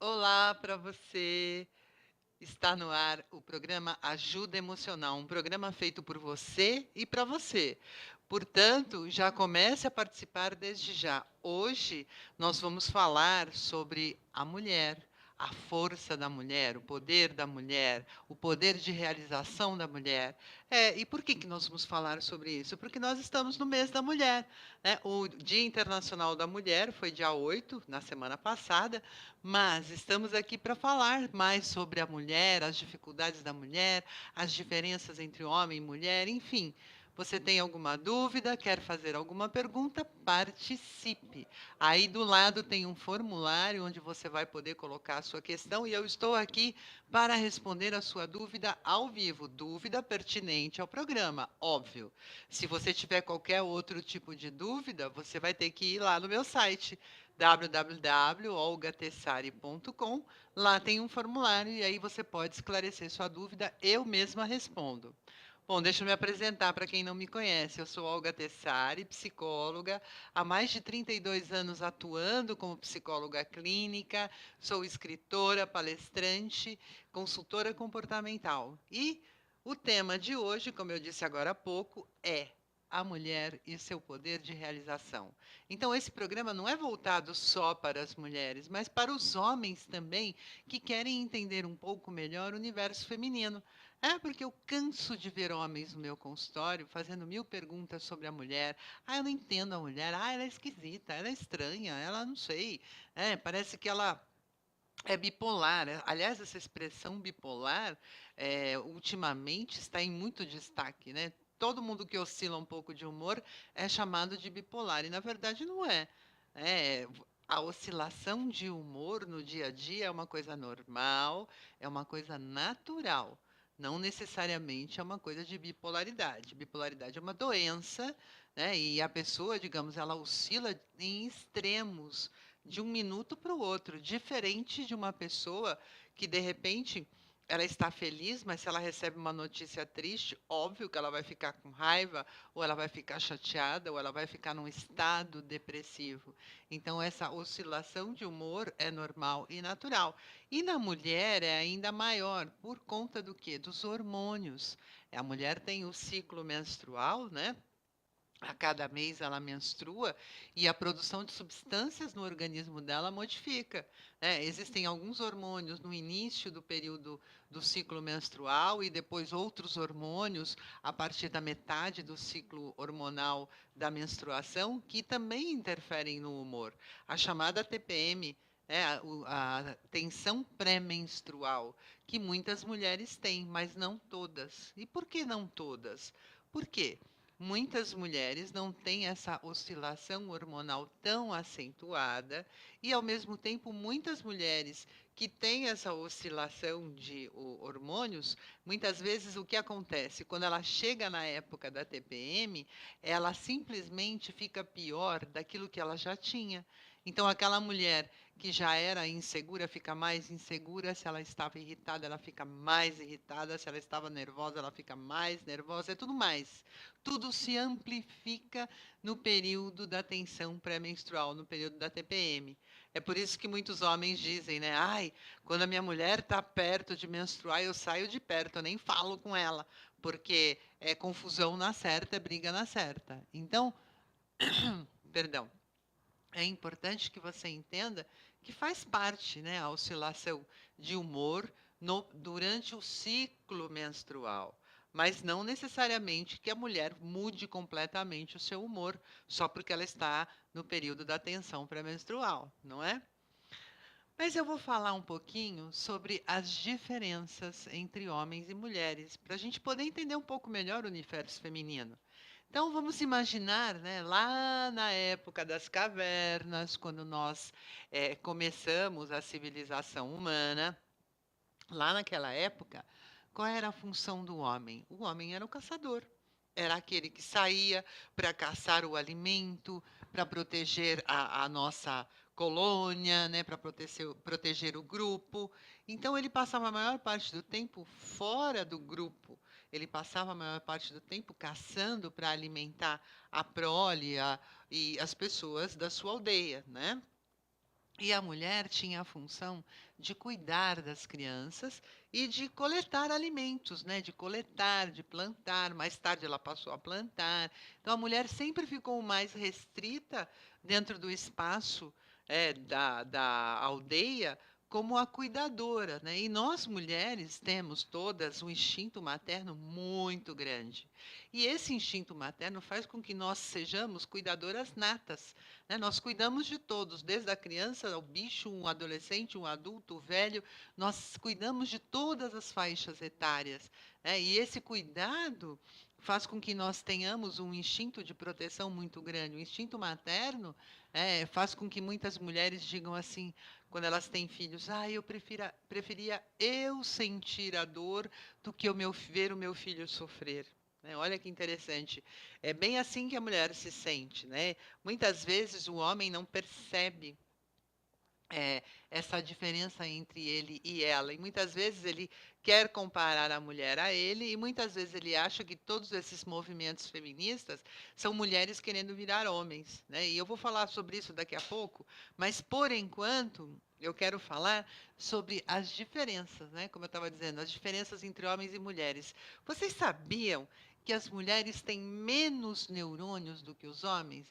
Olá para você. Está no ar o programa Ajuda Emocional, um programa feito por você e para você. Portanto, já comece a participar desde já. Hoje nós vamos falar sobre a mulher, a força da mulher, o poder de realização da mulher. E por que nós vamos falar sobre isso? Porque nós estamos no mês da mulher, né? O Dia Internacional da Mulher foi dia 8, na semana passada, mas estamos aqui para falar mais sobre a mulher, as dificuldades da mulher, as diferenças entre homem e mulher, enfim. Você tem alguma dúvida, quer fazer alguma pergunta? Participe. Aí do lado tem um formulário onde você vai poder colocar a sua questão e eu estou aqui para responder a sua dúvida ao vivo. Dúvida pertinente ao programa, óbvio. Se você tiver qualquer outro tipo de dúvida, você vai ter que ir lá no meu site www.olgatessari.com. Lá tem um formulário e aí você pode esclarecer sua dúvida, eu mesma respondo. Bom, deixa eu me apresentar para quem não me conhece. Eu sou Olga Tessari, psicóloga, há mais de 32 anos atuando como psicóloga clínica, sou escritora, palestrante, consultora comportamental. E o tema de hoje, como eu disse agora há pouco, é a mulher e seu poder de realização. Então, esse programa não é voltado só para as mulheres, mas para os homens também que querem entender um pouco melhor o universo feminino. Porque eu canso de ver homens no meu consultório fazendo mil perguntas sobre a mulher. Eu não entendo a mulher. Ela é esquisita, ela é estranha, ela não sei. Parece que ela é bipolar. Aliás, essa expressão bipolar, ultimamente, está em muito destaque, né? Todo mundo que oscila um pouco de humor é chamado de bipolar, e na verdade não é. É, a oscilação de humor no dia a dia é uma coisa normal, é uma coisa natural. Não necessariamente é uma coisa de bipolaridade. Bipolaridade é uma doença, né? E a pessoa, digamos, ela oscila em extremos de um minuto para o outro, diferente de uma pessoa que de repente ela está feliz, mas se ela recebe uma notícia triste, óbvio que ela vai ficar com raiva, ou ela vai ficar chateada, ou ela vai ficar num estado depressivo. Então essa oscilação de humor é normal e natural. E na mulher é ainda maior por conta do quê? Dos hormônios. A mulher tem o ciclo menstrual, né? A cada mês ela menstrua e a produção de substâncias no organismo dela modifica, né? Existem alguns hormônios no início do período do ciclo menstrual e depois outros hormônios a partir da metade do ciclo hormonal da menstruação que também interferem no humor. A chamada TPM, a tensão pré-menstrual, que muitas mulheres têm, mas não todas. E por que não todas? Por quê? Muitas mulheres não têm essa oscilação hormonal tão acentuada e, ao mesmo tempo, muitas mulheres que têm essa oscilação de hormônios, muitas vezes o que acontece? Quando ela chega na época da TPM, ela simplesmente fica pior daquilo que ela já tinha. Então, aquela mulher que já era insegura fica mais insegura, se ela estava irritada, ela fica mais irritada, se ela estava nervosa, ela fica mais nervosa, é tudo mais. Tudo se amplifica no período da tensão pré-menstrual, no período da TPM. É por isso que muitos homens dizem, né? Ai, quando a minha mulher está perto de menstruar, eu saio de perto, eu nem falo com ela, porque é confusão na certa, é briga na certa. Então, perdão, é importante que você entenda que faz parte, né, a oscilação de humor durante o ciclo menstrual. Mas não necessariamente que a mulher mude completamente o seu humor só porque ela está no período da tensão pré-menstrual, não é? Mas eu vou falar um pouquinho sobre as diferenças entre homens e mulheres, para a gente poder entender um pouco melhor o universo feminino. Então vamos imaginar, né, lá na época das cavernas, quando nós começamos a civilização humana, lá naquela época, qual era a função do homem? O homem era o caçador. Era aquele que saía para caçar o alimento, para proteger a nossa colônia, né, para proteger o grupo. Então ele passava a maior parte do tempo fora do grupo. Ele passava a maior parte do tempo caçando para alimentar a prole e as pessoas da sua aldeia, né? E a mulher tinha a função de cuidar das crianças e de coletar alimentos, né? De coletar, de plantar. Mais tarde ela passou a plantar. Então a mulher sempre ficou mais restrita dentro do espaço da aldeia como a cuidadora, né? E nós mulheres temos todas um instinto materno muito grande. E esse instinto materno faz com que nós sejamos cuidadoras natas, né? Nós cuidamos de todos, desde a criança ao bicho, um adolescente, um adulto, o velho, nós cuidamos de todas as faixas etárias, né? E esse cuidado faz com que nós tenhamos um instinto de proteção muito grande. O instinto materno faz com que muitas mulheres digam assim, quando elas têm filhos, eu preferia eu sentir a dor do que ver o meu filho sofrer. Né? Olha que interessante. É bem assim que a mulher se sente, né? Muitas vezes o homem não percebe é, essa diferença entre ele e ela. E muitas vezes ele quer comparar a mulher a ele, e muitas vezes ele acha que todos esses movimentos feministas são mulheres querendo virar homens. Né? E eu vou falar sobre isso daqui a pouco, mas por enquanto. Eu quero falar sobre as diferenças, né? Como eu estava dizendo, as diferenças entre homens e mulheres. Vocês sabiam que as mulheres têm menos neurônios do que os homens?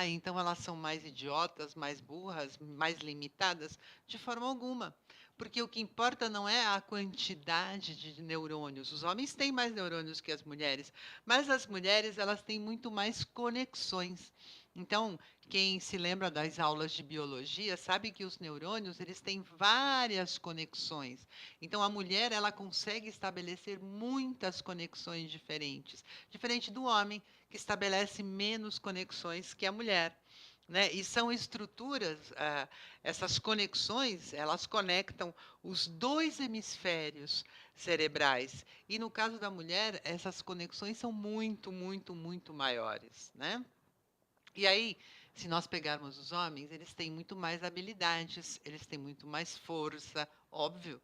Então elas são mais idiotas, mais burras, mais limitadas? De forma alguma. Porque o que importa não é a quantidade de neurônios. Os homens têm mais neurônios que as mulheres, mas as mulheres elas têm muito mais conexões. Então, quem se lembra das aulas de biologia sabe que os neurônios eles têm várias conexões. Então, a mulher ela consegue estabelecer muitas conexões diferentes, diferente do homem que estabelece menos conexões que a mulher. Né? E são estruturas, essas conexões, elas conectam os dois hemisférios cerebrais. E no caso da mulher, essas conexões são muito, muito, muito maiores. Né? E aí, se nós pegarmos os homens, eles têm muito mais habilidades, eles têm muito mais força, óbvio.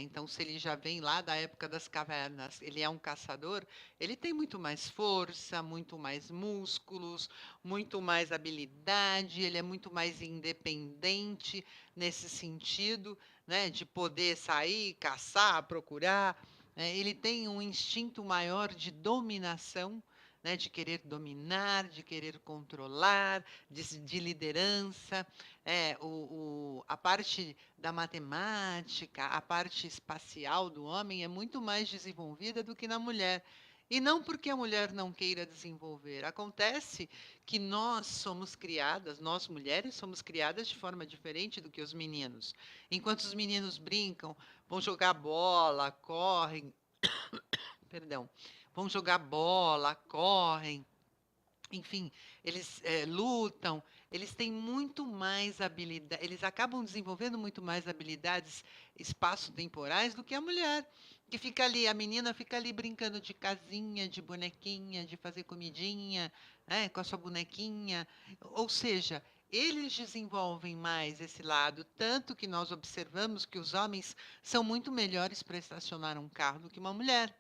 Então, se ele já vem lá da época das cavernas, ele é um caçador, ele tem muito mais força, muito mais músculos, muito mais habilidade, ele é muito mais independente nesse sentido, né, de poder sair, caçar, procurar. Ele tem um instinto maior de dominação, né, de querer dominar, de querer controlar, de liderança. A parte da matemática, a parte espacial do homem é muito mais desenvolvida do que na mulher. E não porque a mulher não queira desenvolver. Acontece que nós somos criadas, nós mulheres somos criadas de forma diferente do que os meninos. Enquanto os meninos brincam, vão jogar bola, correm, perdão, vão jogar bola, correm, enfim, eles lutam, eles têm muito mais habilidade, eles acabam desenvolvendo muito mais habilidades espaço-temporais do que a mulher, que fica ali, a menina fica ali brincando de casinha, de bonequinha, de fazer comidinha, com a sua bonequinha. Ou seja, eles desenvolvem mais esse lado, tanto que nós observamos que os homens são muito melhores para estacionar um carro do que uma mulher.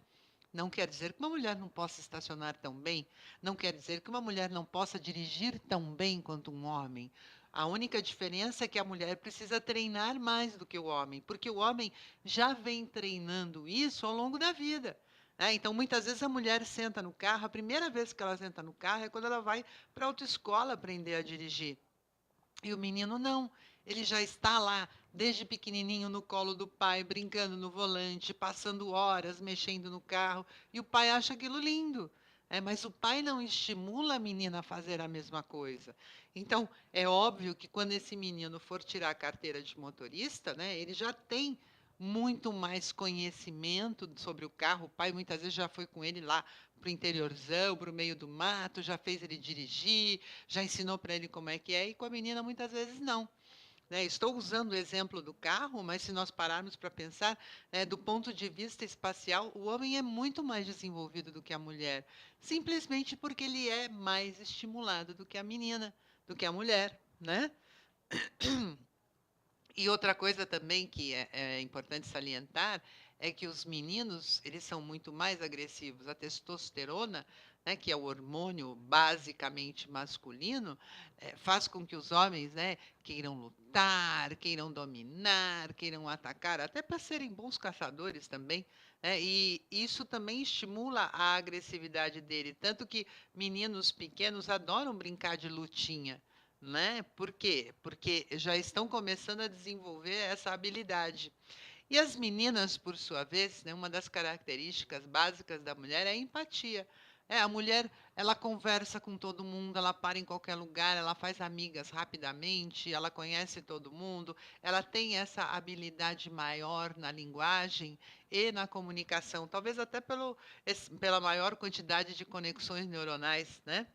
Não quer dizer que uma mulher não possa estacionar tão bem, não quer dizer que uma mulher não possa dirigir tão bem quanto um homem. A única diferença é que a mulher precisa treinar mais do que o homem, porque o homem já vem treinando isso ao longo da vida. Então, muitas vezes a mulher senta no carro, a primeira vez que ela senta no carro é quando ela vai para a autoescola aprender a dirigir. E o menino não. Ele já está lá, desde pequenininho, no colo do pai, brincando no volante, passando horas mexendo no carro. E o pai acha aquilo lindo. Mas o pai não estimula a menina a fazer a mesma coisa. Então, é óbvio que quando esse menino for tirar a carteira de motorista, né, ele já tem muito mais conhecimento sobre o carro. O pai muitas vezes já foi com ele lá para o interiorzão, para o meio do mato, já fez ele dirigir, já ensinou para ele como é que é, e com a menina muitas vezes não. Né? Estou usando o exemplo do carro, mas se nós pararmos para pensar, do ponto de vista espacial, o homem é muito mais desenvolvido do que a mulher, simplesmente porque ele é mais estimulado do que a menina, do que a mulher, né? E outra coisa também que é importante salientar é que os meninos, eles são muito mais agressivos. A testosterona, né, que é o hormônio basicamente masculino, faz com que os homens, né, queiram lutar, queiram dominar, queiram atacar, até para serem bons caçadores também, né, e isso também estimula a agressividade dele, tanto que meninos pequenos adoram brincar de lutinha, né? Por quê? Porque já estão começando a desenvolver essa habilidade. E as meninas, por sua vez, né, uma das características básicas da mulher é a empatia. A mulher, ela conversa com todo mundo, ela para em qualquer lugar, ela faz amigas rapidamente, ela conhece todo mundo, ela tem essa habilidade maior na linguagem e na comunicação, talvez até pela maior quantidade de conexões neuronais, né?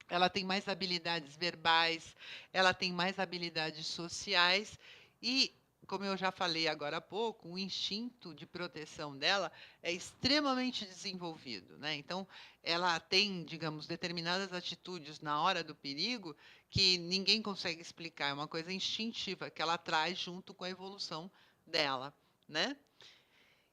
Ela tem mais habilidades verbais, ela tem mais habilidades sociais e, como eu já falei agora há pouco, o instinto de proteção dela é extremamente desenvolvido, né? Então, ela tem, digamos, determinadas atitudes na hora do perigo que ninguém consegue explicar, é uma coisa instintiva que ela traz junto com a evolução dela, né?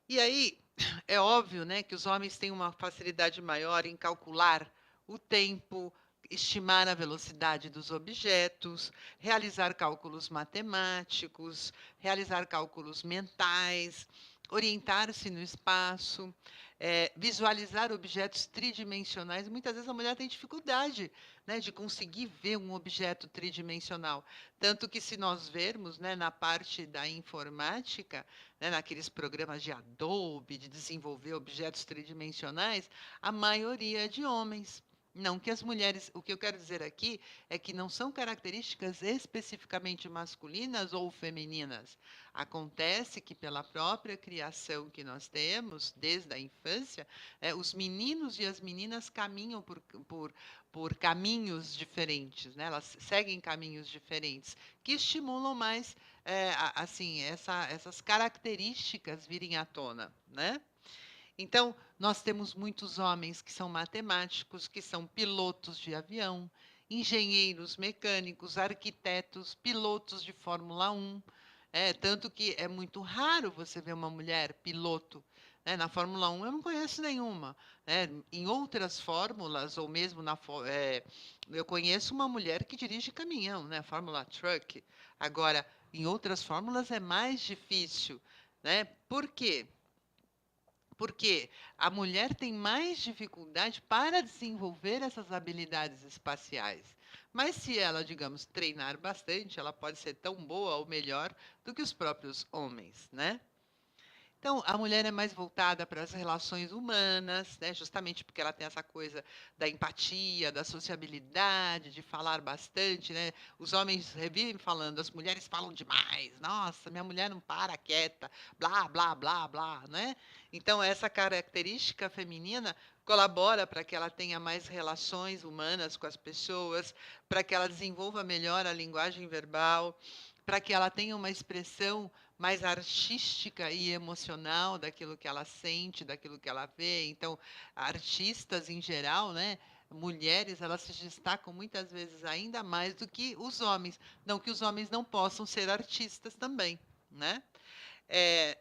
E aí, é óbvio, né, que os homens têm uma facilidade maior em calcular o tempo, estimar a velocidade dos objetos, realizar cálculos matemáticos, realizar cálculos mentais, orientar-se no espaço, visualizar objetos tridimensionais. Muitas vezes a mulher tem dificuldade, né, de conseguir ver um objeto tridimensional. Tanto que, se nós vermos, né, na parte da informática, né, naqueles programas de Adobe, de desenvolver objetos tridimensionais, a maioria é de homens. Não que as mulheres. O que eu quero dizer aqui é que não são características especificamente masculinas ou femininas. Acontece que, pela própria criação que nós temos, desde a infância, os meninos e as meninas caminham por caminhos diferentes, né? Elas seguem caminhos diferentes, que estimulam mais assim, essas características virem à tona, né? Então, nós temos muitos homens que são matemáticos, que são pilotos de avião, engenheiros mecânicos, arquitetos, pilotos de Fórmula 1. Tanto que é muito raro você ver uma mulher piloto. Né? Na Fórmula 1 eu não conheço nenhuma. Né? Em outras fórmulas, ou mesmo eu conheço uma mulher que dirige caminhão, né? Fórmula Truck. Agora, em outras fórmulas é mais difícil. Né? Por quê? Porque a mulher tem mais dificuldade para desenvolver essas habilidades espaciais. Mas se ela, digamos, treinar bastante, ela pode ser tão boa ou melhor do que os próprios homens, né? Então, a mulher é mais voltada para as relações humanas, né? Justamente porque ela tem essa coisa da empatia, da sociabilidade, de falar bastante, né? Os homens vivem falando, as mulheres falam demais. Nossa, minha mulher não para quieta, blá, blá, blá, blá, né? Então, essa característica feminina colabora para que ela tenha mais relações humanas com as pessoas, para que ela desenvolva melhor a linguagem verbal, para que ela tenha uma expressão mais artística e emocional daquilo que ela sente, daquilo que ela vê. Então, artistas em geral, né, mulheres, elas se destacam muitas vezes ainda mais do que os homens. Não que os homens não possam ser artistas também, né? É,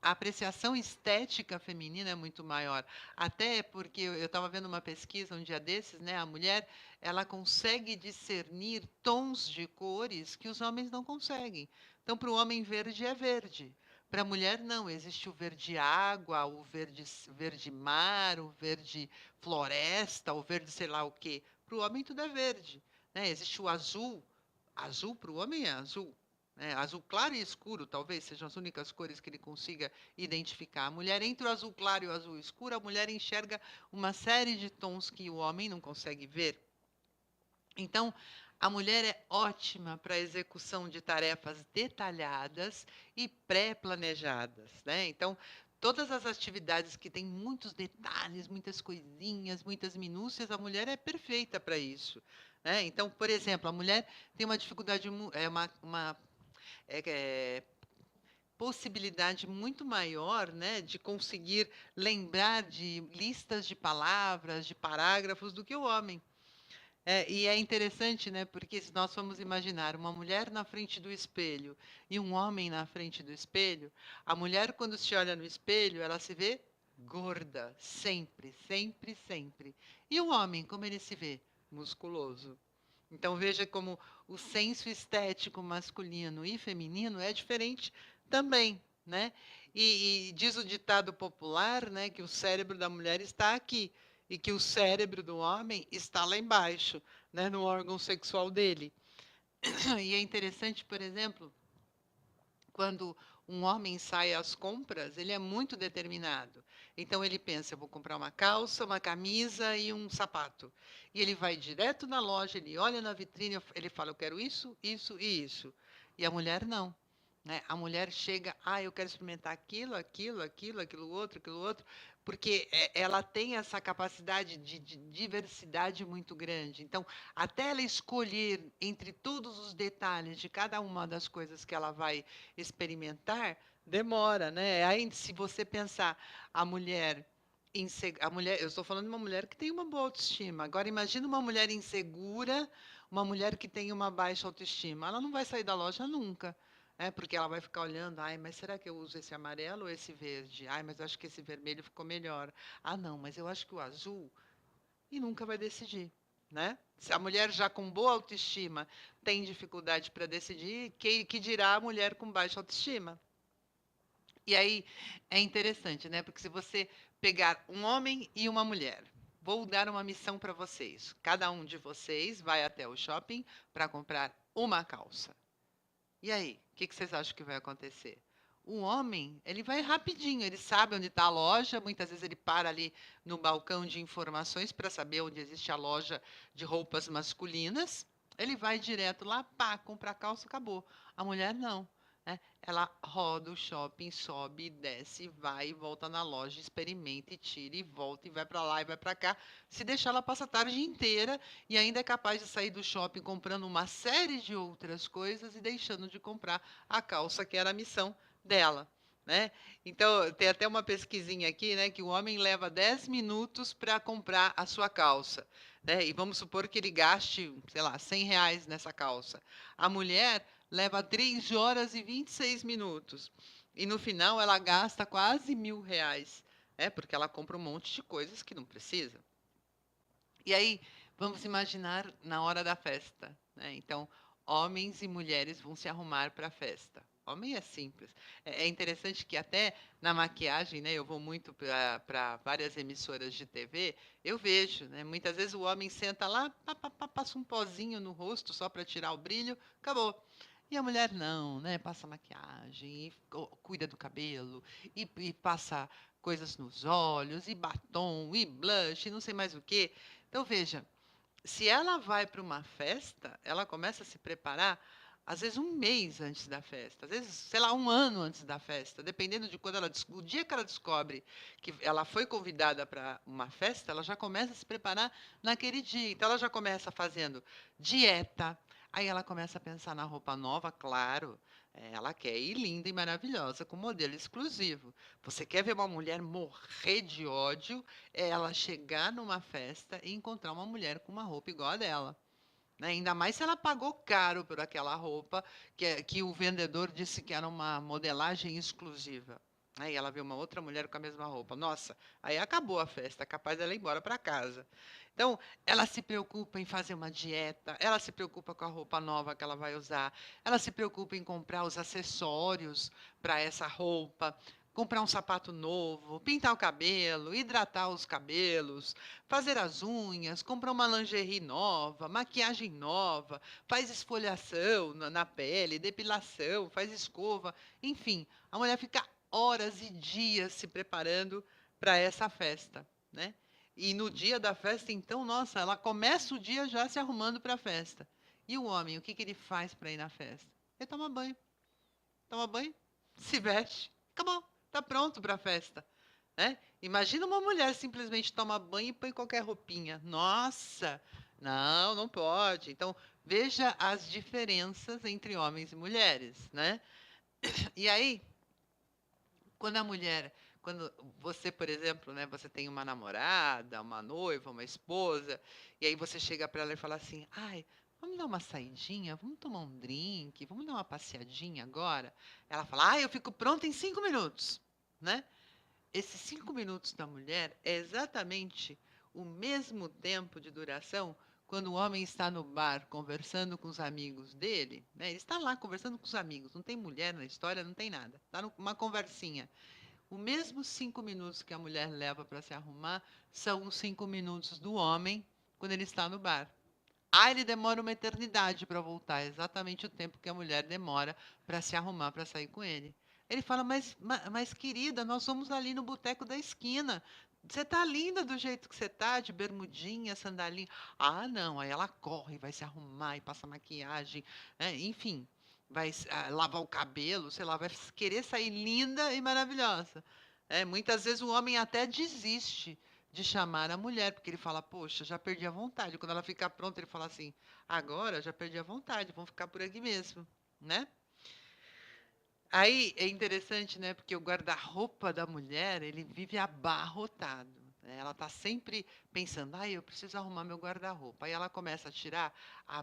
a apreciação estética feminina é muito maior. Até porque eu estava vendo uma pesquisa um dia desses, né? A mulher, ela consegue discernir tons de cores que os homens não conseguem. Então, para o homem, verde é verde. Para a mulher, não. Existe o verde água, o verde mar, o verde floresta, o verde sei lá o quê. Para o homem, tudo é verde. Né? Existe o azul. Azul para o homem é azul. Azul claro e escuro, talvez sejam as únicas cores que ele consiga identificar. A mulher, entre o azul claro e o azul escuro, a mulher enxerga uma série de tons que o homem não consegue ver. Então, a mulher é ótima para a execução de tarefas detalhadas e pré-planejadas, né? Então, todas as atividades que têm muitos detalhes, muitas coisinhas, muitas minúcias, a mulher é perfeita para isso. Né? Então, por exemplo, a mulher tem uma dificuldade, uma é, é, possibilidade muito maior, né, de conseguir lembrar de listas de palavras, de parágrafos do que o homem. E é interessante, né, porque se nós formos imaginar uma mulher na frente do espelho e um homem na frente do espelho, a mulher, quando se olha no espelho, ela se vê gorda, sempre, sempre, sempre. E o homem, como ele se vê? Musculoso. Então veja como o senso estético masculino e feminino é diferente também, né? E diz o ditado popular, né, que o cérebro da mulher está aqui e que o cérebro do homem está lá embaixo, né, no órgão sexual dele. E é interessante, por exemplo, quando um homem sai às compras, ele é muito determinado. Então ele pensa, eu vou comprar uma calça, uma camisa e um sapato. E ele vai direto na loja, ele olha na vitrine, ele fala, eu quero isso, isso e isso. E a mulher não. Né? A mulher chega, eu quero experimentar aquilo, aquilo, aquilo, aquilo outro, porque ela tem essa capacidade de diversidade muito grande. Então, até ela escolher entre todos os detalhes de cada uma das coisas que ela vai experimentar, demora, né? Aí, se você pensar a mulher a mulher, eu estou falando de uma mulher que tem uma boa autoestima. Agora, imagina uma mulher insegura, uma mulher que tem uma baixa autoestima. Ela não vai sair da loja nunca. Porque ela vai ficar olhando, mas será que eu uso esse amarelo ou esse verde? Mas eu acho que esse vermelho ficou melhor. Não, mas eu acho que o azul. E nunca vai decidir, né? Se a mulher já com boa autoestima tem dificuldade para decidir, que dirá a mulher com baixa autoestima? E aí é interessante, né? Porque se você pegar um homem e uma mulher, vou dar uma missão para vocês. Cada um de vocês vai até o shopping para comprar uma calça. E aí, o que vocês acham que vai acontecer? O homem, ele vai rapidinho, ele sabe onde está a loja, muitas vezes ele para ali no balcão de informações para saber onde existe a loja de roupas masculinas. Ele vai direto lá, pá, compra a calça, acabou. A mulher não. Né? Ela roda o shopping, sobe, desce, vai e volta na loja, experimenta e tira e volta e vai para lá e vai para cá. Se deixar, ela passa a tarde inteira e ainda é capaz de sair do shopping comprando uma série de outras coisas e deixando de comprar a calça que era a missão dela. Né? Então, tem até uma pesquisinha aqui, né, que o homem leva 10 minutos para comprar a sua calça. Né? E vamos supor que ele gaste, sei lá, R$ 100 nessa calça. A mulher leva 3 horas e 26 minutos. E no final ela gasta quase R$ 1.000, porque ela compra um monte de coisas que não precisa. E aí, vamos imaginar na hora da festa. Né? Então, homens e mulheres vão se arrumar para a festa. Homem é simples. É interessante que até na maquiagem, né, eu vou muito para várias emissoras de TV, eu vejo, né, muitas vezes o homem senta lá, passa um pozinho no rosto só para tirar o brilho, acabou. E a mulher não, né? Passa maquiagem, e cuida do cabelo, e passa coisas nos olhos, e batom, e blush, e não sei mais o quê. Então, veja, se ela vai para uma festa, ela começa a se preparar, às vezes, um mês antes da festa, às vezes, sei lá, um ano antes da festa, dependendo de quando ela, o dia que ela descobre que ela foi convidada para uma festa, ela já começa a se preparar naquele dia. Então, ela já começa fazendo dieta, aí ela começa a pensar na roupa nova, claro. Ela quer ir linda e maravilhosa, com modelo exclusivo. Você quer ver uma mulher morrer de ódio? É ela chegar numa festa e encontrar uma mulher com uma roupa igual a dela. Né? Ainda mais se ela pagou caro por aquela roupa que o vendedor disse que era uma modelagem exclusiva. Aí ela vê uma outra mulher com a mesma roupa. Nossa, aí acabou a festa, é capaz dela ir embora para casa. Então, ela se preocupa em fazer uma dieta, ela se preocupa com a roupa nova que ela vai usar, ela se preocupa em comprar os acessórios para essa roupa, comprar um sapato novo, pintar o cabelo, hidratar os cabelos, fazer as unhas, comprar uma lingerie nova, maquiagem nova, faz esfoliação na pele, depilação, faz escova, enfim, a mulher fica horas e dias se preparando para essa festa, né? E no dia da festa, então, nossa, ela começa o dia já se arrumando para a festa. E o homem, o que que ele faz para ir na festa? Ele toma banho, se veste, acabou, está pronto para a festa. Né? Imagina uma mulher simplesmente toma banho e põe qualquer roupinha. Nossa, não, não pode. Então, veja as diferenças entre homens e mulheres, né? E aí, quando você, por exemplo, né, você tem uma namorada, uma noiva, uma esposa, e aí você chega para ela e fala assim: "Ai, vamos dar uma saidinha, vamos tomar um drink, vamos dar uma passeadinha agora?" Ela fala: "Eu fico pronta em 5 minutos", né? esses 5 minutos da mulher é exatamente o mesmo tempo de duração quando o homem está no bar conversando com os amigos dele, né? Ele está lá conversando com os amigos, não tem mulher na história, não tem nada. Está numa conversinha. Os mesmos 5 minutos que a mulher leva para se arrumar são os 5 minutos do homem quando ele está no bar. Ah, ele demora uma eternidade para voltar, exatamente o tempo que a mulher demora para se arrumar para sair com ele. Ele fala, mas querida, nós vamos ali no boteco da esquina. Você tá linda do jeito que você tá, de bermudinha, sandalinha. Ah, não. Aí ela corre, vai se arrumar e passa maquiagem, né? Enfim, vai lavar o cabelo, sei lá, vai querer sair linda e maravilhosa. É, muitas vezes o homem até desiste de chamar a mulher, porque ele fala, poxa, já perdi a vontade. Quando ela ficar pronta, ele fala assim, agora já perdi a vontade, vamos ficar por aqui mesmo, né? Aí é interessante, né? Porque o guarda-roupa da mulher, ele vive abarrotado, né? Ela tá sempre pensando, eu preciso arrumar meu guarda-roupa. Aí ela começa a tirar,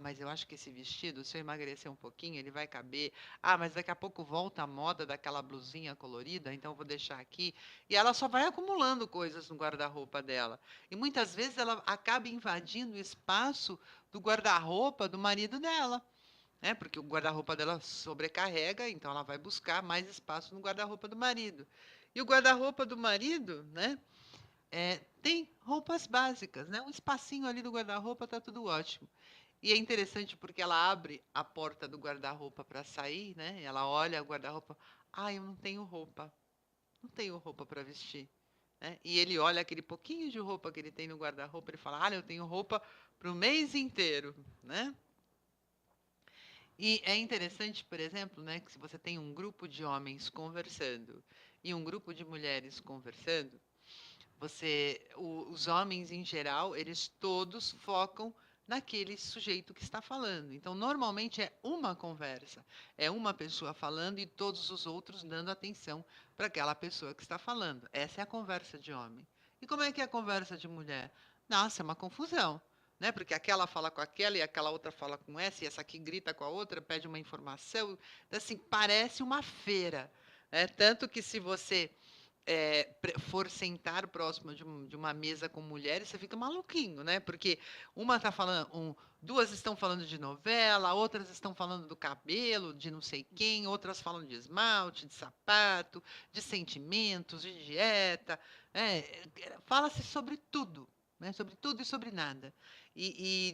mas eu acho que esse vestido, se eu emagrecer um pouquinho, ele vai caber. Mas daqui a pouco volta a moda daquela blusinha colorida, então eu vou deixar aqui. E ela só vai acumulando coisas no guarda-roupa dela. E muitas vezes ela acaba invadindo o espaço do guarda-roupa do marido dela, né? Porque o guarda-roupa dela sobrecarrega, então ela vai buscar mais espaço no guarda-roupa do marido. E o guarda-roupa do marido, né? Tem roupas básicas, né? Um espacinho ali do guarda-roupa tá tudo ótimo. E é interessante porque ela abre a porta do guarda-roupa para sair, né? Ela olha o guarda-roupa, eu não tenho roupa, não tenho roupa para vestir, né? E ele olha aquele pouquinho de roupa que ele tem no guarda-roupa, ele fala, eu tenho roupa para o mês inteiro, né? E é interessante, por exemplo, né, que se você tem um grupo de homens conversando e um grupo de mulheres conversando, os homens em geral, eles todos focam naquele sujeito que está falando. Então, normalmente é uma conversa, é uma pessoa falando e todos os outros dando atenção para aquela pessoa que está falando. Essa é a conversa de homem. E como é que é a conversa de mulher? Nossa, é uma confusão, né? Porque aquela fala com aquela e aquela outra fala com essa e essa aqui grita com a outra, pede uma informação. Então, assim, parece uma feira, né? Tanto que se você for sentar próximo de uma mesa com mulheres, você fica maluquinho, né? Porque uma tá falando, duas estão falando de novela, outras estão falando do cabelo, de não sei quem, outras falam de esmalte, de sapato, de sentimentos, de dieta. Fala-se sobre tudo, né? Sobre tudo e sobre nada.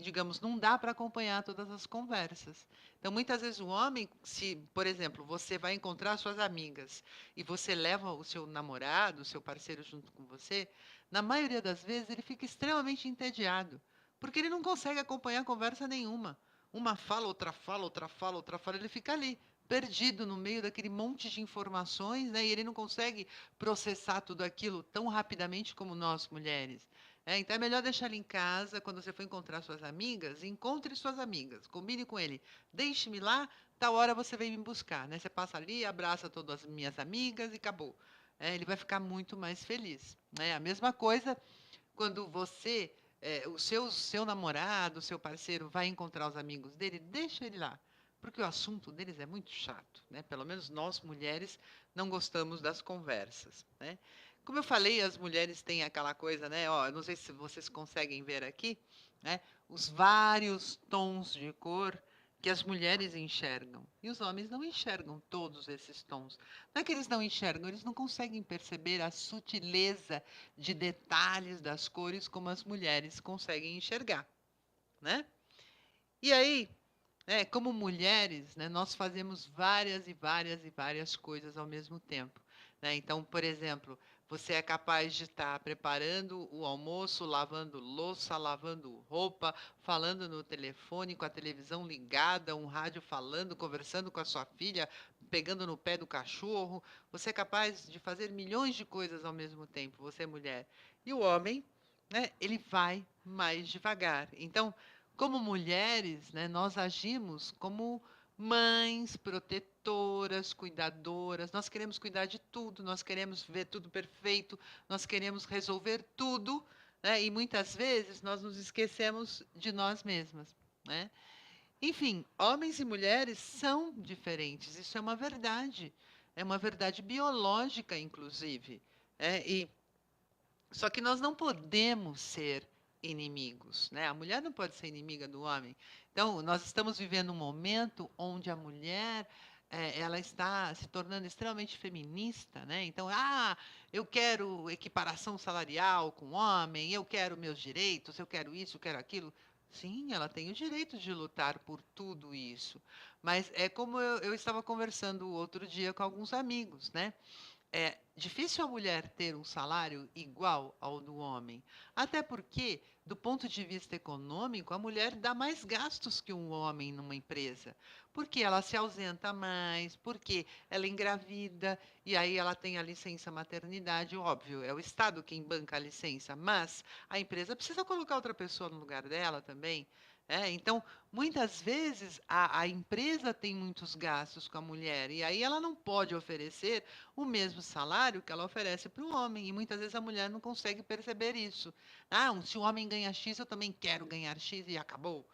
Digamos, não dá para acompanhar todas as conversas. Então, muitas vezes o homem, se, por exemplo, você vai encontrar suas amigas e você leva o seu namorado, o seu parceiro junto com você, na maioria das vezes ele fica extremamente entediado, porque ele não consegue acompanhar conversa nenhuma. Uma fala, outra fala, outra fala, outra fala, ele fica ali, perdido no meio daquele monte de informações, né? E ele não consegue processar tudo aquilo tão rapidamente como nós, mulheres. Então é melhor deixar ele em casa, quando você for encontrar suas amigas, encontre suas amigas, combine com ele, deixe-me lá, tal hora você vem me buscar, né? Você passa ali, abraça todas as minhas amigas e acabou. Ele vai ficar muito mais feliz, né? A mesma coisa quando você, seu namorado, o seu parceiro vai encontrar os amigos dele, deixa ele lá, porque o assunto deles é muito chato, né? Pelo menos nós mulheres não gostamos das conversas, né? Como eu falei, as mulheres têm aquela coisa, né? Ó, não sei se vocês conseguem ver aqui, né? Os vários tons de cor que as mulheres enxergam. E os homens não enxergam todos esses tons. Não é que eles não enxergam, eles não conseguem perceber a sutileza de detalhes das cores como as mulheres conseguem enxergar, né? E aí, como mulheres, né, nós fazemos várias e várias e várias coisas ao mesmo tempo, né? Então, por exemplo, você é capaz de estar preparando o almoço, lavando louça, lavando roupa, falando no telefone, com a televisão ligada, um rádio falando, conversando com a sua filha, pegando no pé do cachorro. Você é capaz de fazer milhões de coisas ao mesmo tempo, você é mulher. E o homem, né, ele vai mais devagar. Então, como mulheres, né, nós agimos como mães, protetoras, cuidadoras. Nós queremos cuidar de tudo, nós queremos ver tudo perfeito, nós queremos resolver tudo, né? E muitas vezes nós nos esquecemos de nós mesmas, né? Enfim, homens e mulheres são diferentes, isso é uma verdade. É uma verdade biológica, inclusive. E só que nós não podemos ser inimigos, né? A mulher não pode ser inimiga do homem. Então, nós estamos vivendo um momento onde a mulher ela está se tornando extremamente feminista, né? Então, eu quero equiparação salarial com o homem, eu quero meus direitos, eu quero isso, eu quero aquilo. Sim, ela tem o direito de lutar por tudo isso. Mas é como eu estava conversando outro dia com alguns amigos, né? É difícil a mulher ter um salário igual ao do homem. Até porque, do ponto de vista econômico, a mulher dá mais gastos que um homem numa empresa. Porque ela se ausenta mais, porque ela engravida, e aí ela tem a licença maternidade. Óbvio, é o Estado quem banca a licença, mas a empresa precisa colocar outra pessoa no lugar dela também. Então, muitas vezes a empresa tem muitos gastos com a mulher, e aí ela não pode oferecer o mesmo salário que ela oferece para o homem. E muitas vezes a mulher não consegue perceber isso. Se o homem ganha X, eu também quero ganhar X e acabou.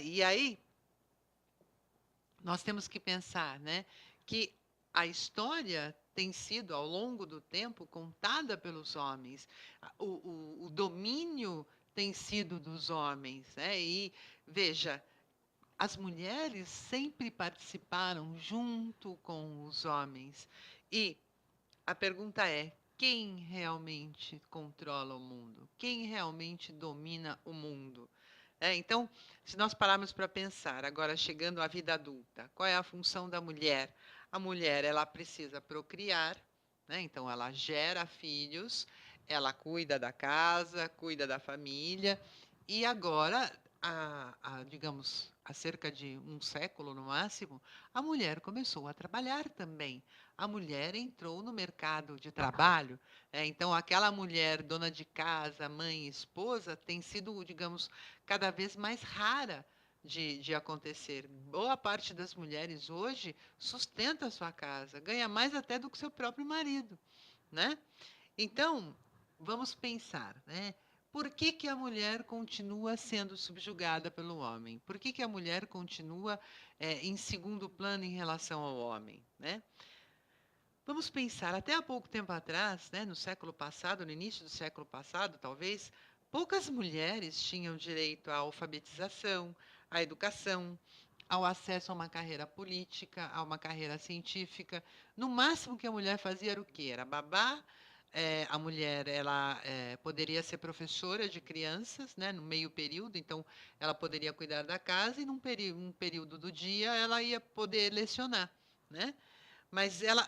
E aí nós temos que pensar, né, que a história tem sido, ao longo do tempo, contada pelos homens. O domínio tem sido dos homens. E, veja, as mulheres sempre participaram junto com os homens. E a pergunta é: quem realmente controla o mundo? Quem realmente domina o mundo? Então, se nós pararmos para pensar, agora chegando à vida adulta, qual é a função da mulher? A mulher, ela precisa procriar, né? Então ela gera filhos, ela cuida da casa, cuida da família, e agora, digamos, há cerca de um século no máximo, a mulher começou a trabalhar também. A mulher entrou no mercado de trabalho. Então, aquela mulher dona de casa, mãe, esposa, tem sido, digamos, cada vez mais rara de acontecer. Boa parte das mulheres hoje sustenta a sua casa, ganha mais até do que seu próprio marido, né? Então, vamos pensar, né? Por que, que a mulher continua sendo subjugada pelo homem? Por que, que a mulher continua em segundo plano em relação ao homem, né? Vamos pensar, até há pouco tempo atrás, né, no século passado, no início do século passado, talvez, poucas mulheres tinham direito à alfabetização, à educação, ao acesso a uma carreira política, a uma carreira científica. No máximo que a mulher fazia era o quê? Era babá. A mulher ela poderia ser professora de crianças, né, no meio período, então ela poderia cuidar da casa e um período do dia ela ia poder lecionar, né? Mas ela,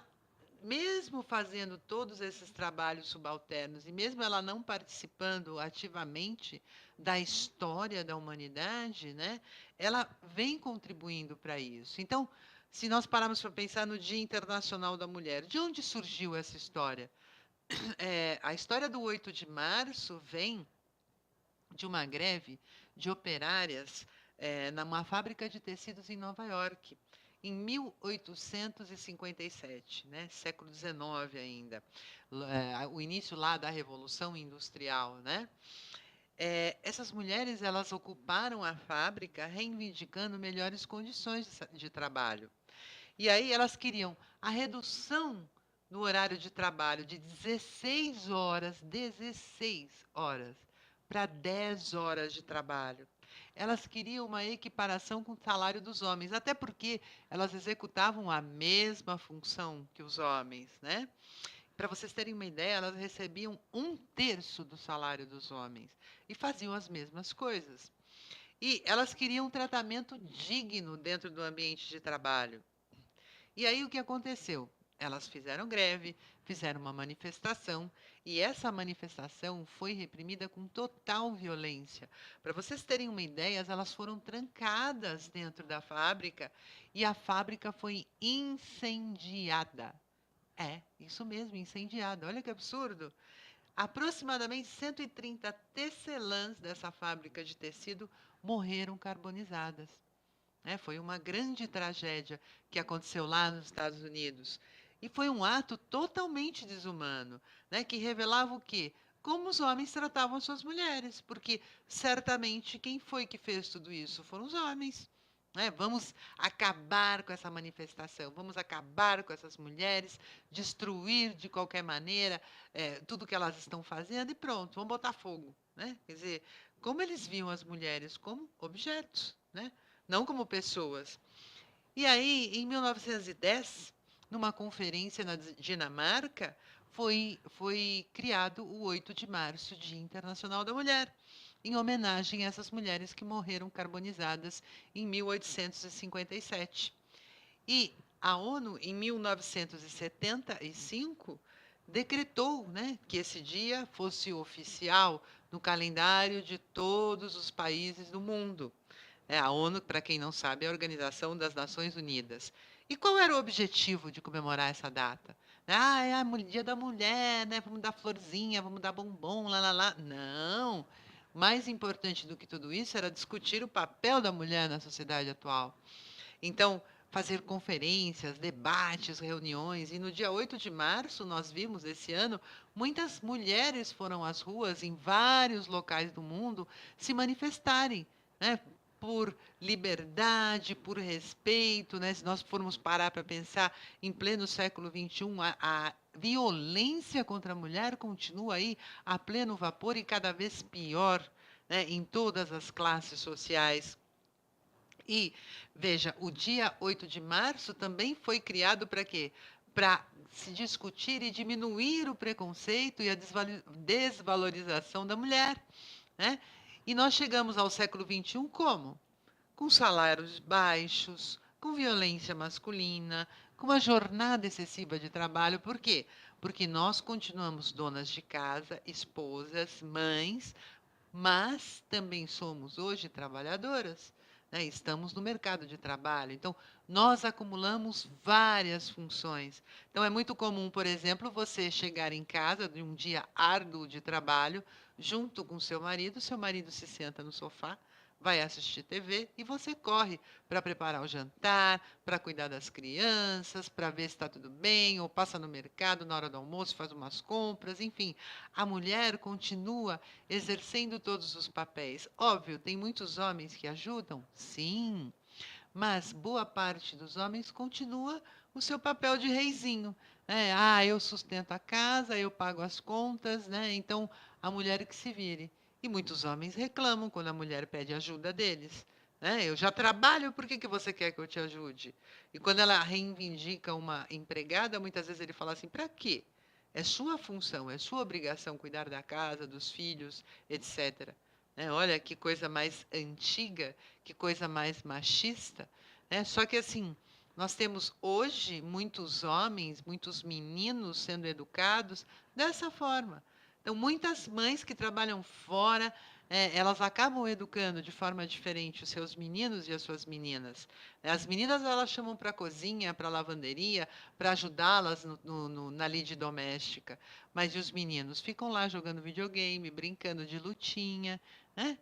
mesmo fazendo todos esses trabalhos subalternos e mesmo ela não participando ativamente da história da humanidade, né, ela vem contribuindo para isso. Então, se nós pararmos para pensar no Dia Internacional da Mulher, de onde surgiu essa história? A história do 8 de março vem de uma greve de operárias numa fábrica de tecidos em Nova York, em 1857, né, século XIX ainda, o início lá da Revolução Industrial, né? Essas mulheres elas ocuparam a fábrica reivindicando melhores condições de trabalho. E aí elas queriam a redução no horário de trabalho de 16 horas, para 10 horas de trabalho. Elas queriam uma equiparação com o salário dos homens, até porque elas executavam a mesma função que os homens, né? Para vocês terem uma ideia, elas recebiam um terço do salário dos homens e faziam as mesmas coisas. E elas queriam um tratamento digno dentro do ambiente de trabalho. E aí o que aconteceu? Elas fizeram greve, fizeram uma manifestação, e essa manifestação foi reprimida com total violência. Para vocês terem uma ideia, elas foram trancadas dentro da fábrica e a fábrica foi incendiada. Isso mesmo, incendiada. Olha que absurdo. Aproximadamente 130 tecelãs dessa fábrica de tecido morreram carbonizadas. Foi uma grande tragédia que aconteceu lá nos Estados Unidos. E foi um ato totalmente desumano, né, que revelava o quê? Como os homens tratavam suas mulheres, porque certamente quem foi que fez tudo isso foram os homens. né? Vamos acabar com essa manifestação, vamos acabar com essas mulheres, destruir de qualquer maneira tudo que elas estão fazendo e pronto, vamos botar fogo, né? Quer dizer, como eles viam as mulheres como objetos, né? Não como pessoas. E aí, em 1910, numa conferência na Dinamarca, foi criado o 8 de março, Dia Internacional da Mulher, em homenagem a essas mulheres que morreram carbonizadas em 1857. E a ONU, em 1975, decretou, né, que esse dia fosse oficial no calendário de todos os países do mundo. A ONU, para quem não sabe, é a Organização das Nações Unidas. E qual era o objetivo de comemorar essa data? Ah, é o Dia da Mulher, né? Vamos dar florzinha, vamos dar bombom, lá, lá, lá. Não. Mais importante do que tudo isso era discutir o papel da mulher na sociedade atual. Então, fazer conferências, debates, reuniões. E no dia 8 de março, nós vimos esse ano, muitas mulheres foram às ruas em vários locais do mundo se manifestarem, né? Por liberdade, por respeito, né? Se nós formos parar para pensar em pleno século XXI, a violência contra a mulher continua aí a pleno vapor e cada vez pior, né? Em todas as classes sociais. E, veja, o dia 8 de março também foi criado para quê? Para se discutir e diminuir o preconceito e a desvalorização da mulher, né? E nós chegamos ao século XXI como? Com salários baixos, com violência masculina, com uma jornada excessiva de trabalho. Por quê? Porque nós continuamos donas de casa, esposas, mães, mas também somos hoje trabalhadoras, né? Estamos no mercado de trabalho. Então, nós acumulamos várias funções. Então, é muito comum, por exemplo, você chegar em casa de um dia árduo de trabalho, junto com seu marido se senta no sofá, vai assistir TV e você corre para preparar o jantar, para cuidar das crianças, para ver se está tudo bem, ou passa no mercado na hora do almoço, faz umas compras, enfim. A mulher continua exercendo todos os papéis. Óbvio, tem muitos homens que ajudam, sim, mas boa parte dos homens continua o seu papel de reizinho. Né? Ah, eu sustento a casa, eu pago as contas, né? Então a mulher que se vire. E muitos homens reclamam quando a mulher pede ajuda deles. Né? Eu já trabalho, por que, que você quer que eu te ajude? E quando ela reivindica uma empregada, muitas vezes ele fala assim: para quê? É sua função, é sua obrigação cuidar da casa, dos filhos, etc. Né? Olha que coisa mais antiga, que coisa mais machista. Né? Só que assim, nós temos hoje muitos homens, muitos meninos sendo educados dessa forma. Então, muitas mães que trabalham fora, elas acabam educando de forma diferente os seus meninos e as suas meninas. As meninas elas chamam para a cozinha, para a lavanderia, para ajudá-las na lide doméstica. Mas e os meninos ficam lá jogando videogame, brincando de lutinha, né?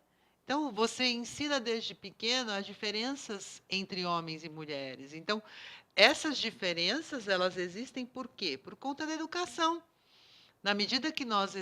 Então, você ensina desde pequeno as diferenças entre homens e mulheres. Então, essas diferenças, elas existem por quê? Por conta da educação. Na medida que nós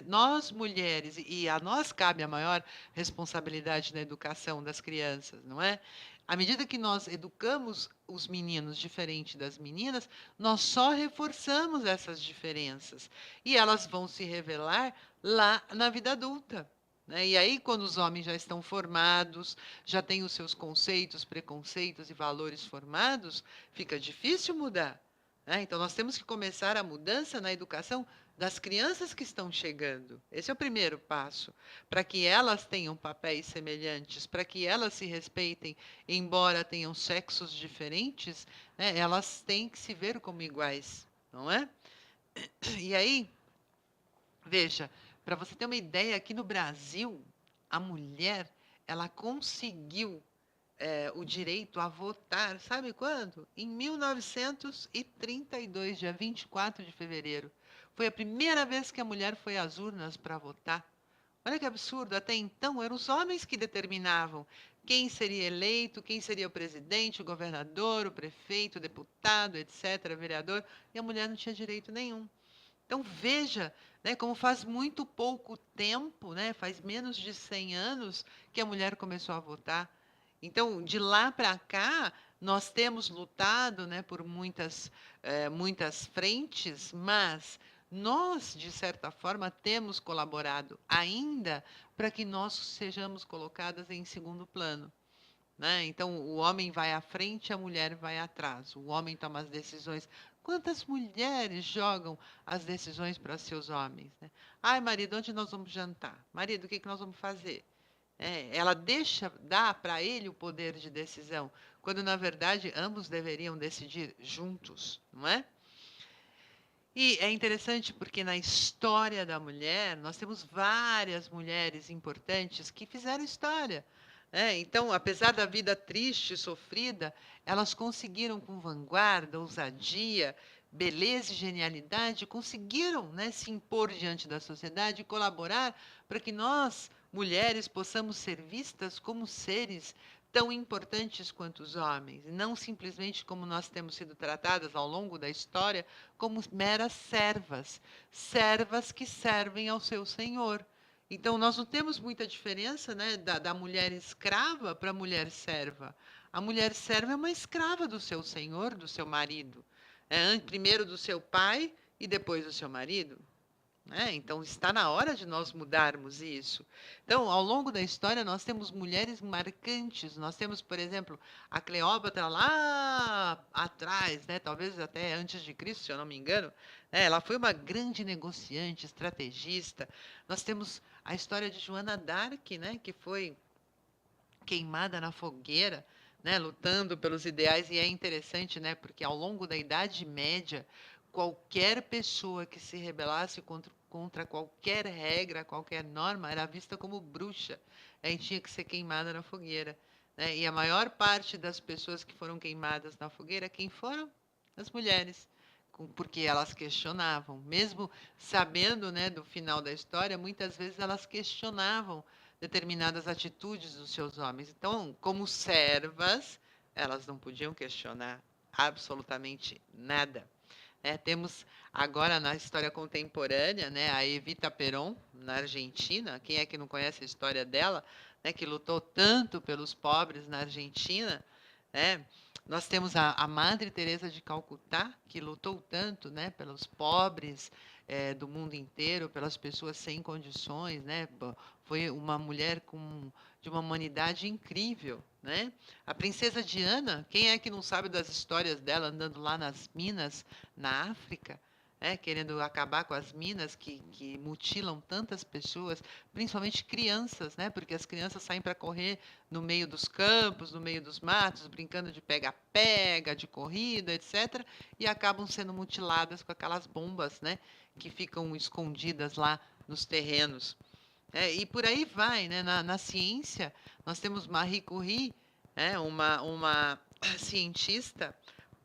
mulheres, e a nós cabe a maior responsabilidade na educação das crianças, não é? À medida que nós educamos os meninos diferente das meninas, nós só reforçamos essas diferenças. E elas vão se revelar lá na vida adulta. Né? E aí, quando os homens já estão formados, já têm os seus conceitos, preconceitos e valores formados, fica difícil mudar. Né? Então, nós temos que começar a mudança na educação das crianças que estão chegando. Esse é o primeiro passo, para que elas tenham papéis semelhantes, para que elas se respeitem, embora tenham sexos diferentes, né, elas têm que se ver como iguais, não é? E aí, veja, para você ter uma ideia, aqui no Brasil, a mulher, ela conseguiu o direito a votar, sabe quando? Em 1932, dia 24 de fevereiro. Foi a primeira vez que a mulher foi às urnas para votar. Olha que absurdo, até então eram os homens que determinavam quem seria eleito, quem seria o presidente, o governador, o prefeito, o deputado, etc., vereador, e a mulher não tinha direito nenhum. Então veja, né, como faz muito pouco tempo, né, faz menos de 100 anos que a mulher começou a votar. Então, de lá para cá, nós temos lutado, né, por muitas frentes, mas nós, de certa forma, temos colaborado ainda para que nós sejamos colocadas em segundo plano, né? Então, o homem vai à frente, a mulher vai atrás. O homem toma as decisões. Quantas mulheres jogam as decisões para seus homens, né? Ai, marido, onde nós vamos jantar? Marido, o que que nós vamos fazer? Ela dá para ele o poder de decisão, quando na verdade ambos deveriam decidir juntos, não é? E é interessante porque na história da mulher, nós temos várias mulheres importantes que fizeram história. Então, apesar da vida triste e sofrida, elas conseguiram, com vanguarda, ousadia, beleza e genialidade, conseguiram, né, se impor diante da sociedade e colaborar para que nós, mulheres, possamos ser vistas como seres tão importantes quanto os homens, e não simplesmente como nós temos sido tratadas ao longo da história, como meras servas, servas que servem ao seu senhor. Então, nós não temos muita diferença, né, da mulher escrava para a mulher serva. A mulher serva é uma escrava do seu senhor, do seu marido. Primeiro do seu pai e depois do seu marido. Então, está na hora de nós mudarmos isso. Então, ao longo da história, nós temos mulheres marcantes. Nós temos, por exemplo, a Cleópatra lá atrás, né? Talvez até antes de Cristo, se eu não me engano. Ela foi uma grande negociante, estrategista. Nós temos a história de Joana d'Arc, né? Que foi queimada na fogueira, né, lutando pelos ideais, e é interessante, né, porque ao longo da Idade Média, qualquer pessoa que se rebelasse contra qualquer regra, qualquer norma, era vista como bruxa, aí tinha que ser queimada na fogueira. Né? E a maior parte das pessoas que foram queimadas na fogueira, quem foram? As mulheres. Porque elas questionavam, mesmo sabendo, né, do final da história, muitas vezes elas questionavam determinadas atitudes dos seus homens. Então, como servas, elas não podiam questionar absolutamente nada. Temos agora na história contemporânea, né, a Evita Peron, na Argentina. Quem é que não conhece a história dela, né, que lutou tanto pelos pobres na Argentina? Né? Nós temos a Madre Teresa de Calcutá, que lutou tanto, né, pelos pobres do mundo inteiro, pelas pessoas sem condições, né? Foi uma mulher de uma humanidade incrível, né? A princesa Diana, quem é que não sabe das histórias dela andando lá nas minas na África, querendo acabar com as minas que mutilam tantas pessoas, principalmente crianças, né? Porque as crianças saem para correr no meio dos campos, no meio dos matos, brincando de pega-pega, de corrida, etc., e acabam sendo mutiladas com aquelas bombas, né? Que ficam escondidas lá nos terrenos. E por aí vai, né? Na ciência, nós temos Marie Curie, uma cientista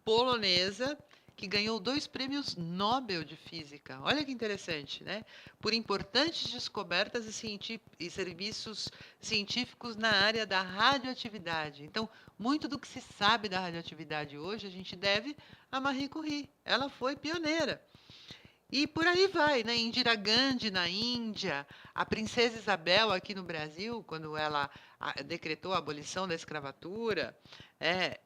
polonesa que ganhou 2 prêmios Nobel de Física. Olha que interessante, né? Por importantes descobertas e serviços científicos na área da radioatividade. Então, muito do que se sabe da radioatividade hoje, a gente deve a Marie Curie. Ela foi pioneira. E por aí vai, né? Indira Gandhi na Índia, a princesa Isabel aqui no Brasil, quando ela decretou a abolição da escravatura.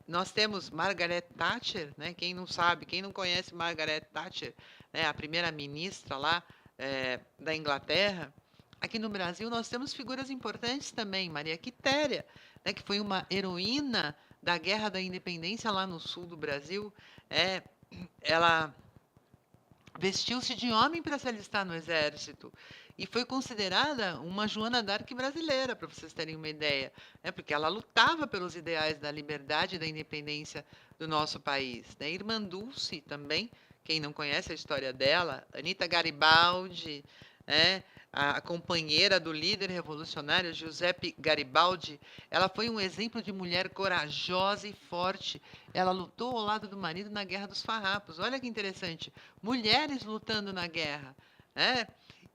Nós temos Margaret Thatcher, né? Quem não sabe, quem não conhece Margaret Thatcher, né? A primeira-ministra lá da Inglaterra. Aqui no Brasil nós temos figuras importantes também, Maria Quitéria, né? Que foi uma heroína da Guerra da Independência lá no sul do Brasil. Ela vestiu-se de homem para se alistar no exército e foi considerada uma Joana d'Arc brasileira, para vocês terem uma ideia, porque ela lutava pelos ideais da liberdade e da independência do nosso país. Né? Irmã Dulce também, quem não conhece a história dela, Anita Garibaldi, né? A companheira do líder revolucionário Giuseppe Garibaldi, ela foi um exemplo de mulher corajosa e forte. Ela lutou ao lado do marido na Guerra dos Farrapos. Olha que interessante, mulheres lutando na guerra. Né?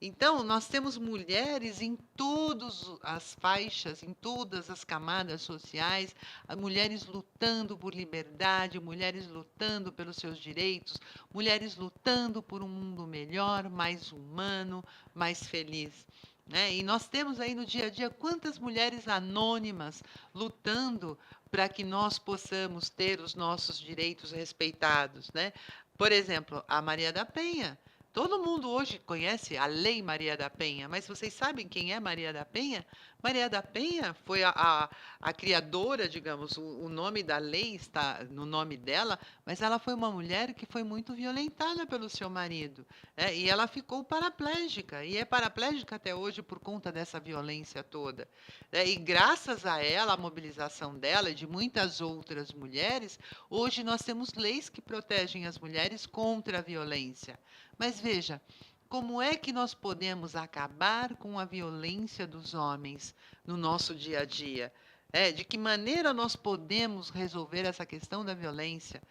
Então, nós temos mulheres em todas as faixas, em todas as camadas sociais, mulheres lutando por liberdade, mulheres lutando pelos seus direitos, mulheres lutando por um mundo melhor, mais humano, mais feliz. né? E nós temos aí no dia a dia quantas mulheres anônimas lutando para que nós possamos ter os nossos direitos respeitados, né? Por exemplo, a Maria da Penha. Todo mundo hoje conhece a Lei Maria da Penha, mas vocês sabem quem é Maria da Penha? Maria da Penha foi a criadora, digamos, o nome da lei está no nome dela, mas ela foi uma mulher que foi muito violentada pelo seu marido. E ela ficou paraplégica, e é paraplégica até hoje por conta dessa violência toda. E graças a ela, a mobilização dela e de muitas outras mulheres, hoje nós temos leis que protegem as mulheres contra a violência. Mas veja, como é que nós podemos acabar com a violência dos homens no nosso dia a dia? De que maneira nós podemos resolver essa questão da violência?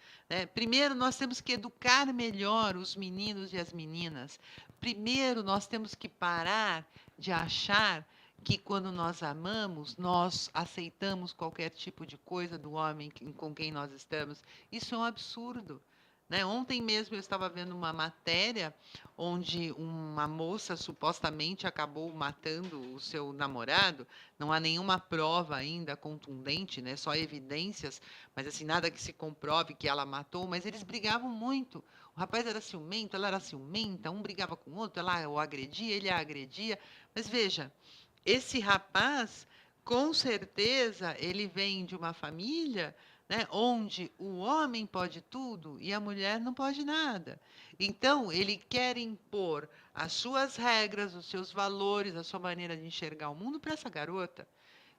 Primeiro, nós temos que educar melhor os meninos e as meninas. Primeiro, nós temos que parar de achar que quando nós amamos, nós aceitamos qualquer tipo de coisa do homem com quem nós estamos. Isso é um absurdo. Ontem mesmo eu estava vendo uma matéria onde uma moça supostamente acabou matando o seu namorado. Não há nenhuma prova ainda contundente, né? Só evidências, mas assim, nada que se comprove que ela matou, mas eles brigavam muito. O rapaz era ciumento, ela era ciumenta, um brigava com o outro, ela o agredia, ele a agredia. Mas veja, esse rapaz, com certeza, ele vem de uma família, né, onde o homem pode tudo e a mulher não pode nada. Então, ele quer impor as suas regras, os seus valores, a sua maneira de enxergar o mundo para essa garota.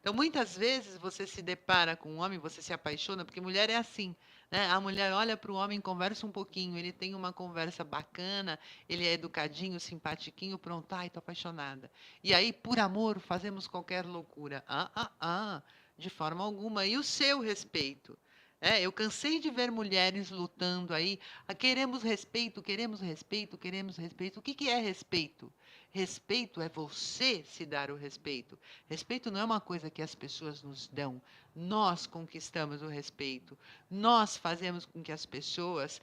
Então, muitas vezes você se depara com um homem, você se apaixona, porque mulher é assim, né? A mulher olha para o homem, conversa um pouquinho, ele tem uma conversa bacana, ele é educadinho, simpatiquinho, pronto, ai, tô apaixonada. E aí, por amor, fazemos qualquer loucura. De forma alguma. E o seu respeito? Eu cansei de ver mulheres lutando aí. Queremos respeito, queremos respeito, queremos respeito. O que que é respeito? Respeito é você se dar o respeito. Respeito não é uma coisa que as pessoas nos dão. Nós conquistamos o respeito. Nós fazemos com que as pessoas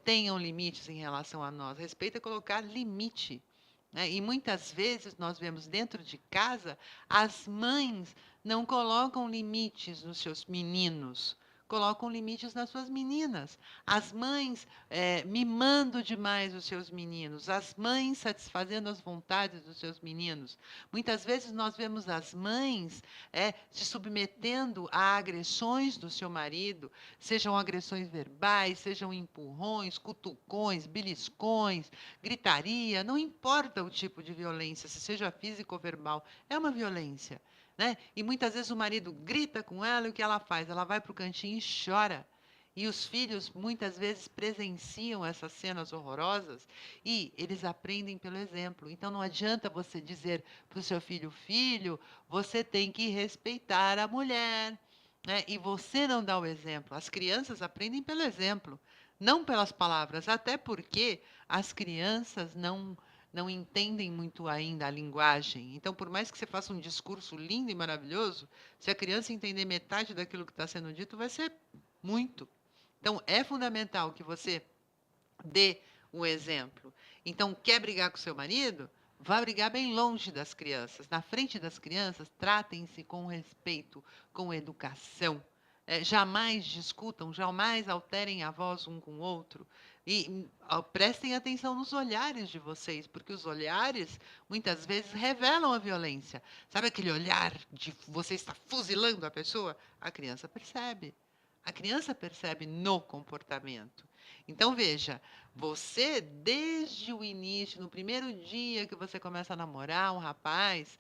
tenham limites em relação a nós. Respeito é colocar limite. E muitas vezes nós vemos dentro de casa as mães não colocam limites nos seus meninos, colocam limites nas suas meninas. As mães mimando demais os seus meninos, as mães satisfazendo as vontades dos seus meninos. Muitas vezes nós vemos as mães se submetendo a agressões do seu marido, sejam agressões verbais, sejam empurrões, cutucões, beliscões, gritaria, não importa o tipo de violência, se seja física ou verbal, é uma violência. E muitas vezes o marido grita com ela e o que ela faz? Ela vai para o cantinho e chora. E os filhos muitas vezes presenciam essas cenas horrorosas e eles aprendem pelo exemplo. Então não adianta você dizer para o seu filho, filho, você tem que respeitar a mulher. E você não dá o exemplo. As crianças aprendem pelo exemplo, não pelas palavras, até porque as crianças não entendem muito ainda a linguagem. Então, por mais que você faça um discurso lindo e maravilhoso, se a criança entender metade daquilo que está sendo dito, vai ser muito. Então, é fundamental que você dê o exemplo. Então, quer brigar com seu marido? Vá brigar bem longe das crianças. Na frente das crianças, tratem-se com respeito, com educação. Jamais discutam, jamais alterem a voz um com o outro. E prestem atenção nos olhares de vocês, porque os olhares muitas vezes revelam a violência. Sabe aquele olhar de você está fuzilando a pessoa? A criança percebe. A criança percebe no comportamento. Então, veja, você, desde o início, no primeiro dia que você começa a namorar um rapaz,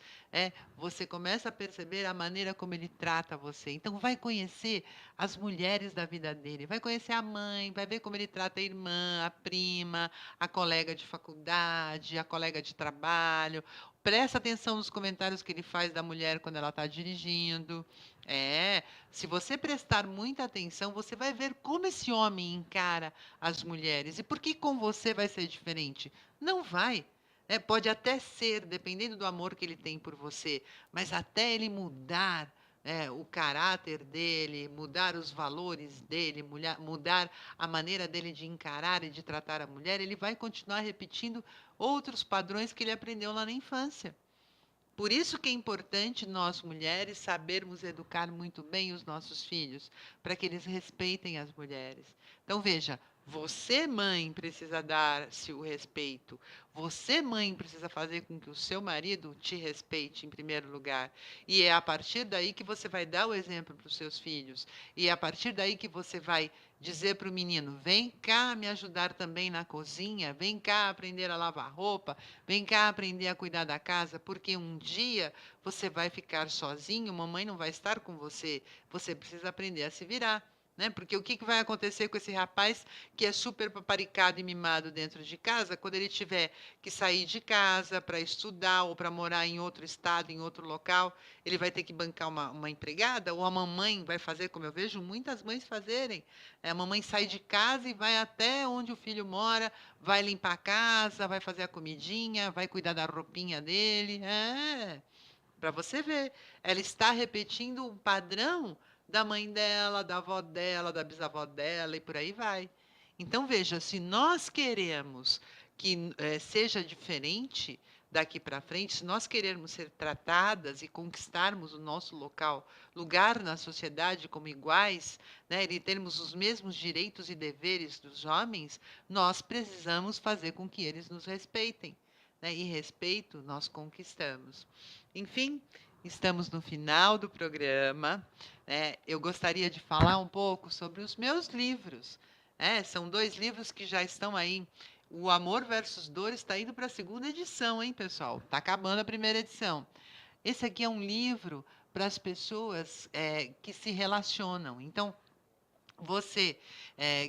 você começa a perceber a maneira como ele trata você. Então, vai conhecer as mulheres da vida dele, vai conhecer a mãe, vai ver como ele trata a irmã, a prima, a colega de faculdade, a colega de trabalho. Presta atenção nos comentários que ele faz da mulher quando ela está dirigindo. Se você prestar muita atenção, você vai ver como esse homem encara as mulheres. E por que com você vai ser diferente? Não vai. Pode até ser, dependendo do amor que ele tem por você, mas até ele mudar o caráter dele, mudar os valores dele, mudar a maneira dele de encarar e de tratar a mulher, ele vai continuar repetindo outros padrões que ele aprendeu lá na infância. Por isso que é importante nós, mulheres, sabermos educar muito bem os nossos filhos, para que eles respeitem as mulheres. Então, veja, você, mãe, precisa dar-se o respeito. Você, mãe, precisa fazer com que o seu marido te respeite em primeiro lugar. E é a partir daí que você vai dar o exemplo para os seus filhos. E é a partir daí que você vai dizer para o menino: vem cá me ajudar também na cozinha, vem cá aprender a lavar roupa, vem cá aprender a cuidar da casa, porque um dia você vai ficar sozinho, mamãe não vai estar com você. Você precisa aprender a se virar. Né? Porque o que vai acontecer com esse rapaz que é super paparicado e mimado dentro de casa, quando ele tiver que sair de casa para estudar ou para morar em outro estado, em outro local, ele vai ter que bancar uma empregada, ou a mamãe vai fazer, como eu vejo muitas mães fazerem. A mamãe sai de casa e vai até onde o filho mora, vai limpar a casa, vai fazer a comidinha, vai cuidar da roupinha dele. Para você ver, ela está repetindo um padrão da mãe dela, da avó dela, da bisavó dela e por aí vai. Então, veja, se nós queremos que seja diferente daqui para frente, se nós queremos ser tratadas e conquistarmos o nosso lugar na sociedade como iguais, né, e termos os mesmos direitos e deveres dos homens, nós precisamos fazer com que eles nos respeitem. Né, e respeito nós conquistamos. Enfim, estamos no final do programa. Né? Eu gostaria de falar um pouco sobre os meus livros. São 2 livros que já estão aí. O Amor versus Dor está indo para a 2ª edição, hein, pessoal? Está acabando a 1ª edição. Esse aqui é um livro para as pessoas que se relacionam. Então, você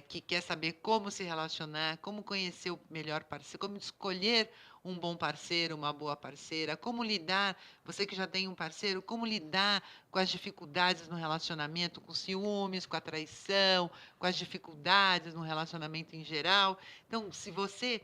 que quer saber como se relacionar, como conhecer o melhor parceiro, como escolher um bom parceiro, uma boa parceira, como lidar, você que já tem um parceiro, como lidar com as dificuldades no relacionamento, com ciúmes, com a traição, com as dificuldades no relacionamento em geral. Então, se você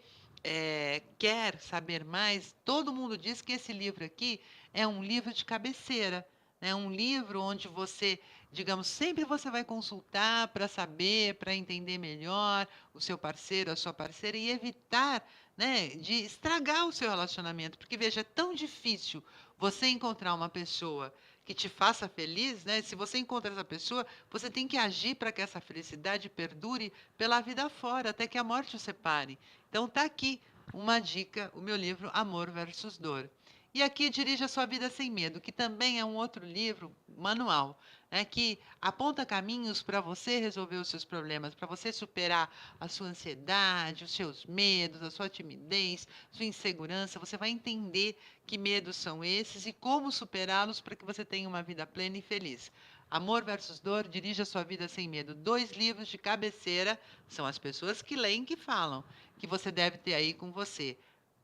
quer saber mais, todo mundo diz que esse livro aqui é um livro de cabeceira. É um livro onde você, digamos, sempre você vai consultar para saber, para entender melhor o seu parceiro, a sua parceira e evitar, né, de estragar o seu relacionamento. Porque, veja, é tão difícil você encontrar uma pessoa que te faça feliz, né? Se você encontra essa pessoa, você tem que agir para que essa felicidade perdure pela vida fora, até que a morte o separe. Então, tá aqui uma dica, o meu livro Amor versus Dor. E aqui Dirija Sua Vida Sem Medo, que também é um outro livro, manual, né, que aponta caminhos para você resolver os seus problemas, para você superar a sua ansiedade, os seus medos, a sua timidez, sua insegurança. Você vai entender que medos são esses e como superá-los para que você tenha uma vida plena e feliz. Amor versus Dor, Dirija Sua Vida Sem Medo. 2 livros de cabeceira, são as pessoas que leem que falam, que você deve ter aí com você.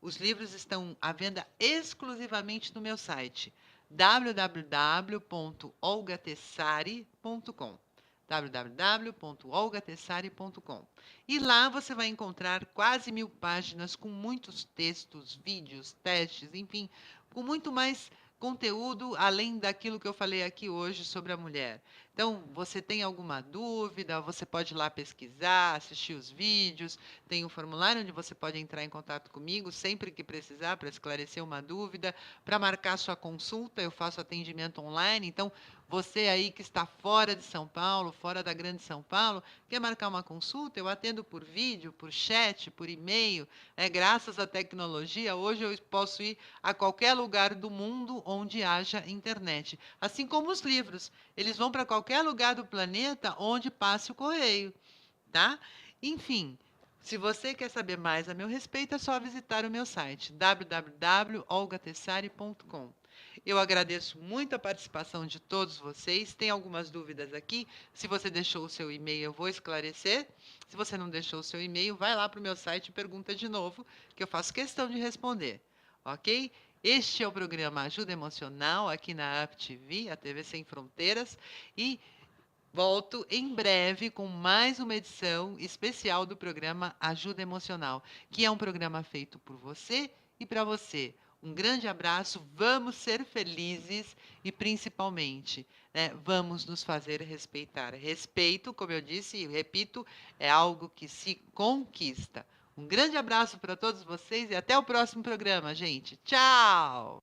Os livros estão à venda exclusivamente no meu site www.olgatessari.com www.olgatessari.com. E lá você vai encontrar quase 1000 páginas com muitos textos, vídeos, testes, enfim, com muito mais conteúdo além daquilo que eu falei aqui hoje sobre a mulher. Então, você tem alguma dúvida, você pode ir lá pesquisar, assistir os vídeos, tem um formulário onde você pode entrar em contato comigo sempre que precisar para esclarecer uma dúvida, para marcar sua consulta, eu faço atendimento online, então você aí que está fora de São Paulo, fora da Grande São Paulo, quer marcar uma consulta? Eu atendo por vídeo, por chat, por e-mail. Graças à tecnologia, hoje eu posso ir a qualquer lugar do mundo onde haja internet. Assim como os livros, eles vão para qualquer lugar do planeta onde passe o correio, tá? Enfim, se você quer saber mais a meu respeito, é só visitar o meu site www.olgatessari.com. Eu agradeço muito a participação de todos vocês. Tem algumas dúvidas aqui. Se você deixou o seu e-mail, eu vou esclarecer. Se você não deixou o seu e-mail, vai lá para o meu site e pergunta de novo, que eu faço questão de responder. Ok? Este é o programa Ajuda Emocional aqui na UP TV, a TV Sem Fronteiras. E volto em breve com mais uma edição especial do programa Ajuda Emocional, que é um programa feito por você e para você. Um grande abraço, vamos ser felizes e, principalmente, né, vamos nos fazer respeitar. Respeito, como eu disse e repito, é algo que se conquista. Um grande abraço para todos vocês e até o próximo programa, gente. Tchau!